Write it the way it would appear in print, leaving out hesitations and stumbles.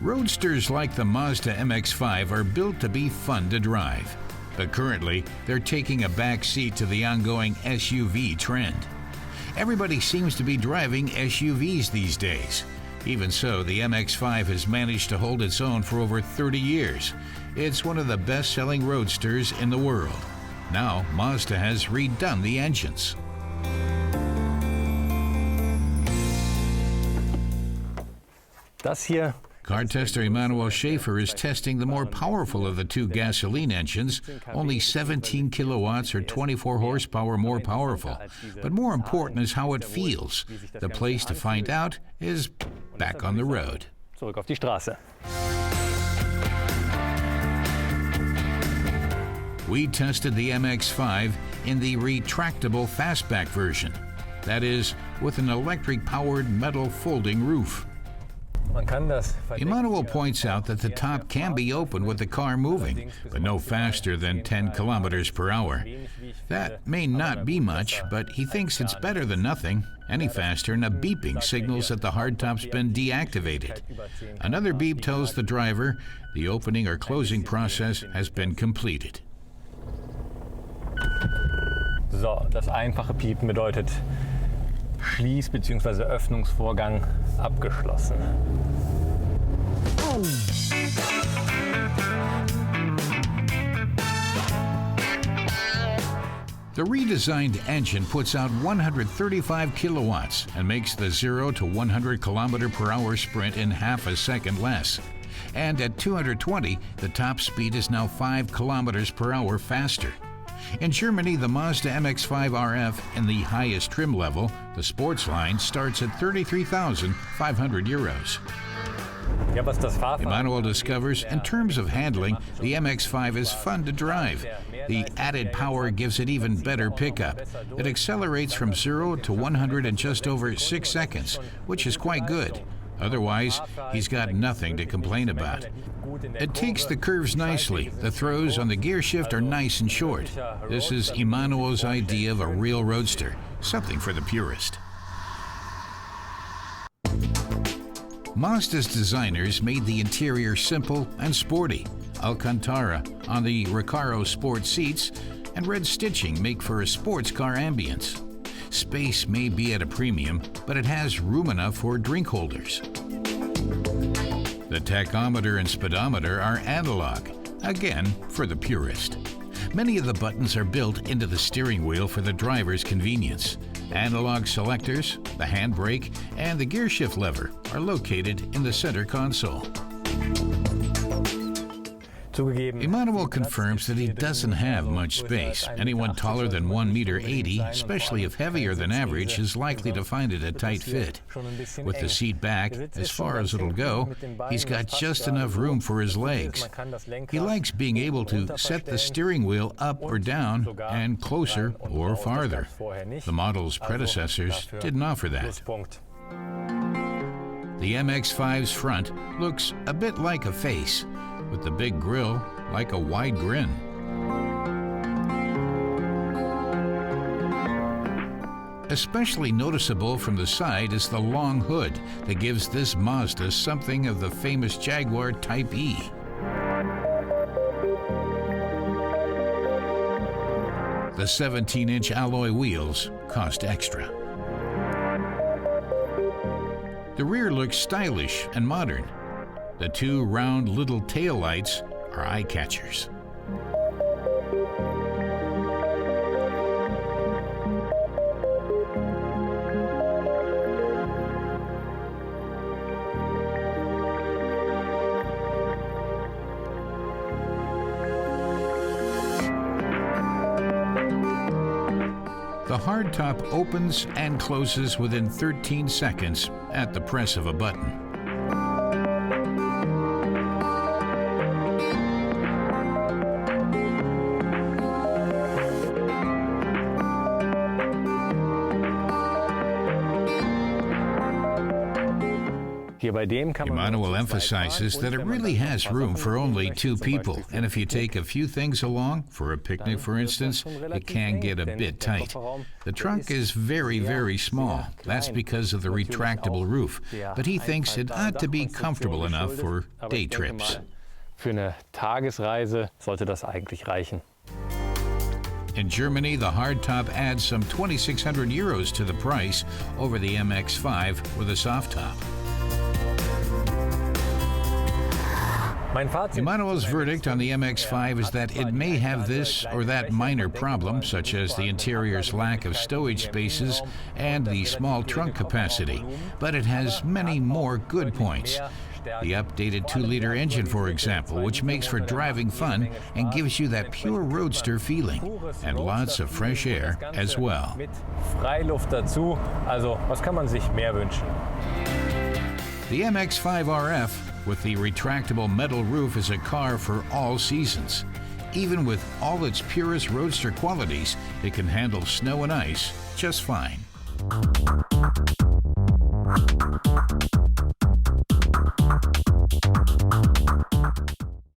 Roadsters like the Mazda MX-5 are built to be fun to drive, but currently they're taking a back seat to the ongoing SUV trend. Everybody seems to be driving SUVs these days. Even so, the MX-5 has managed to hold its own for over 30 years. It's one of the best-selling roadsters in the world. Now, Mazda has redone the engines. Das hier Car tester Emanuel Schaefer is testing the more powerful of the two gasoline engines, only 17 kilowatts or 24 horsepower more powerful. But more important is how it feels. The place to find out is back on the road. Zurück auf die Straße. We tested the MX-5 in the retractable fastback version. That is, with an electric-powered metal folding roof. Emanuel points out that the top can be opened with the car moving, but no faster than 10 kilometers per hour. That may not be much, but he thinks it's better than nothing. Any faster and a beeping signals that the hardtop's been deactivated. Another beep tells the driver the opening or closing process has been completed. So, das einfache Piepen bedeutet Schließ- bzw. Öffnungsvorgang abgeschlossen. The redesigned engine puts out 135 kilowatts and makes the 0 to 100 kilometer per hour sprint in half a second less. And at 220, the top speed is now 5 kilometers per hour faster. In Germany, the Mazda MX-5 RF in the highest trim level, the sports line, starts at 33,500 euros. Emanuel discovers, in terms of handling, the MX-5 is fun to drive. The added power gives it even better pickup. It accelerates from 0 to 100 in just over 6 seconds, which is quite good. Otherwise, he's got nothing to complain about. It takes the curves nicely. The throws on the gear shift are nice and short. This is Emanuel's idea of a real roadster, something for the purist. Mazda's designers made the interior simple and sporty. Alcantara on the Recaro Sport seats and red stitching make for a sports car ambience. Space may be at a premium, but it has room enough for drink holders. The tachometer and speedometer are analog, again for the purist. Many of the buttons are built into the steering wheel for the driver's convenience. Analog selectors, the handbrake, and the gear shift lever are located in the center console. Emanuel confirms that he doesn't have much space. Anyone taller than 1.80 meters, especially if heavier than average, is likely to find it a tight fit. With the seat back, as far as it'll go, he's got just enough room for his legs. He likes being able to set the steering wheel up or down and closer or farther. The model's predecessors didn't offer that. The MX-5's front looks a bit like a face, with the big grille like a wide grin. Especially noticeable from the side is the long hood that gives this Mazda something of the famous Jaguar Type E. The 17-inch alloy wheels cost extra. The rear looks stylish and modern. The two round little taillights are eye-catchers. The hardtop opens and closes within 13 seconds at the press of a button. Hier bei dem kann man Emanuel emphasizes that it really has room for only 2 people, and if you take a few things along, for a picnic for instance, it can get a bit tight. The trunk is very, very small. That's because of the retractable roof, but he thinks it ought to be comfortable enough for day trips. Für eine Tagesreise sollte das eigentlich reichen. In Germany, the hardtop adds some 2,600 euros to the price over the MX-5 with a soft top. Emanuel's verdict on the MX-5 is that it may have this or that minor problem, such as the interior's lack of stowage spaces and the small trunk capacity, but it has many more good points. The updated 2-liter engine, for example, which makes for driving fun and gives you that pure roadster feeling, and lots of fresh air as well. Mit Freiluft dazu, also was kann man sich mehr wünschen? The MX-5 RF with the retractable metal roof is a car for all seasons. Even with all its purest roadster qualities, it can handle snow and ice just fine.